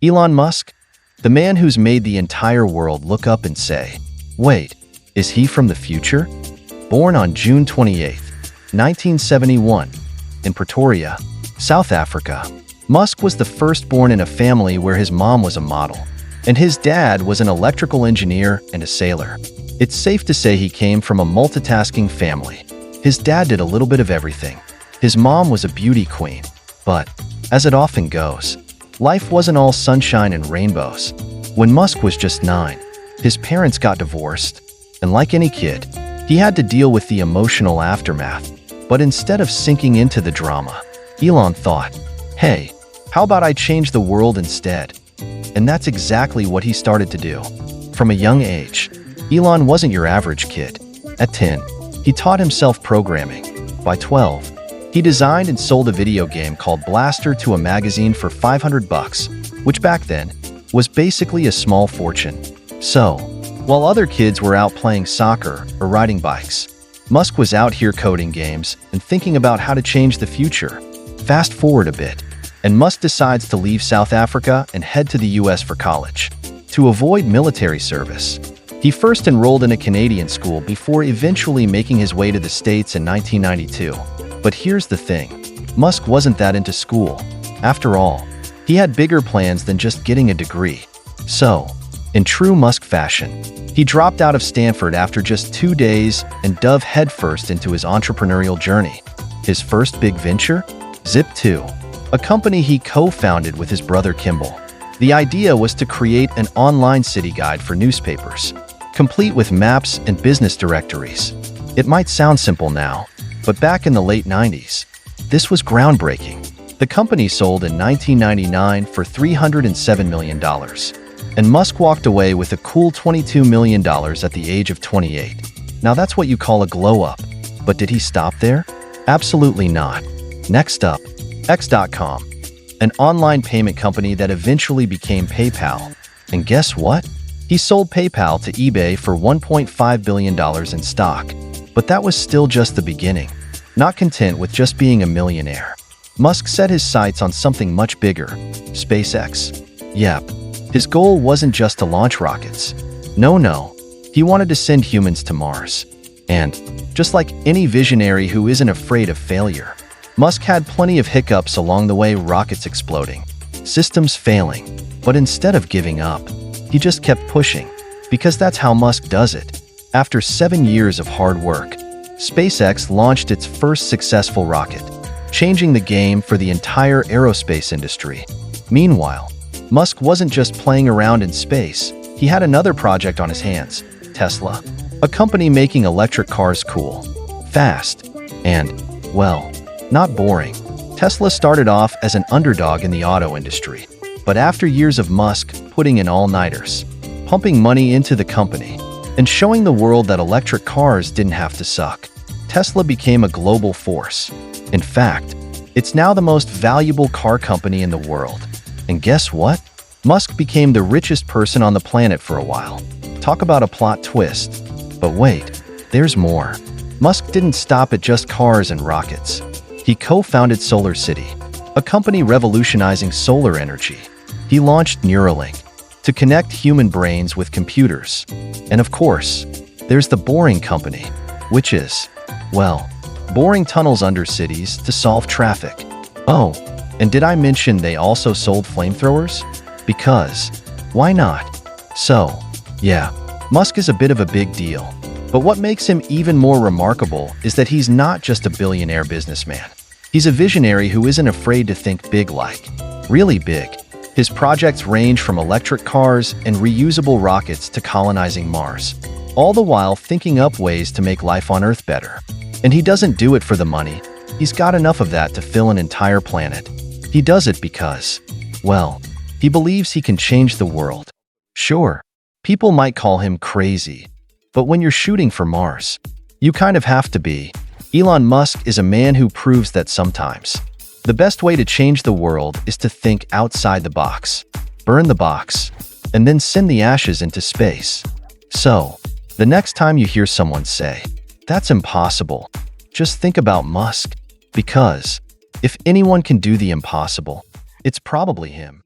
Elon Musk, the man who's made the entire world look up and say, "Wait, is he from the future?" Born on June 28, 1971, in Pretoria, South Africa, Musk was the firstborn in a family where his mom was a model, and his dad was an electrical engineer and a sailor. It's safe to say he came from a multitasking family. His dad did a little bit of everything. His mom was a beauty queen, but, as it often goes, life wasn't all sunshine and rainbows. When Musk was just 9, his parents got divorced, and like any kid, he had to deal with the emotional aftermath. But instead of sinking into the drama, Elon thought, "Hey, how about I change the world instead?" And that's exactly what he started to do. From a young age, Elon wasn't your average kid. At 10, he taught himself programming. By 12, he designed and sold a video game called Blaster to a magazine for $500, which back then was basically a small fortune. So, while other kids were out playing soccer or riding bikes, Musk was out here coding games and thinking about how to change the future. Fast forward a bit, and Musk decides to leave South Africa and head to the US for college. To avoid military service, he first enrolled in a Canadian school before eventually making his way to the States in 1992. But here's the thing, Musk wasn't that into school. After all, he had bigger plans than just getting a degree. So, in true Musk fashion, he dropped out of Stanford after just 2 days and dove headfirst into his entrepreneurial journey. His first big venture? Zip2, a company he co-founded with his brother Kimball. The idea was to create an online city guide for newspapers, complete with maps and business directories. It might sound simple now, but back in the late 90s, this was groundbreaking. The company sold in 1999 for $307 million, and Musk walked away with a cool $22 million at the age of 28. Now that's what you call a glow-up. But did he stop there? Absolutely not. Next up, X.com, an online payment company that eventually became PayPal. And guess what? He sold PayPal to eBay for $1.5 billion in stock. But that was still just the beginning. Not content with just being a millionaire, Musk set his sights on something much bigger, SpaceX. Yep, his goal wasn't just to launch rockets. No, he wanted to send humans to Mars. And, just like any visionary who isn't afraid of failure, Musk had plenty of hiccups along the way, rockets exploding, systems failing. But instead of giving up, he just kept pushing, because that's how Musk does it. After 7 years of hard work, SpaceX launched its first successful rocket, changing the game for the entire aerospace industry. Meanwhile, Musk wasn't just playing around in space. He had another project on his hands, Tesla, a company making electric cars cool, fast, and, well, not boring. Tesla started off as an underdog in the auto industry, but after years of Musk putting in all-nighters, pumping money into the company, and showing the world that electric cars didn't have to suck, Tesla became a global force. In fact, it's now the most valuable car company in the world. And guess what? Musk became the richest person on the planet for a while. Talk about a plot twist. But wait, there's more. Musk didn't stop at just cars and rockets. He co-founded SolarCity, a company revolutionizing solar energy. He launched Neuralink to connect human brains with computers. And of course, there's the Boring Company, which is, well, boring tunnels under cities to solve traffic. Oh, and did I mention they also sold flamethrowers? Because, why not? So, yeah, Musk is a bit of a big deal. But what makes him even more remarkable is that he's not just a billionaire businessman. He's a visionary who isn't afraid to think big, like, really big. His projects range from electric cars and reusable rockets to colonizing Mars, all the while thinking up ways to make life on Earth better. And he doesn't do it for the money. He's got enough of that to fill an entire planet. He does it because, well, he believes he can change the world. Sure, people might call him crazy, but when you're shooting for Mars, you kind of have to be. Elon Musk is a man who proves that sometimes the best way to change the world is to think outside the box, burn the box, and then send the ashes into space. So, the next time you hear someone say, "That's impossible," just think about Musk. Because if anyone can do the impossible, it's probably him.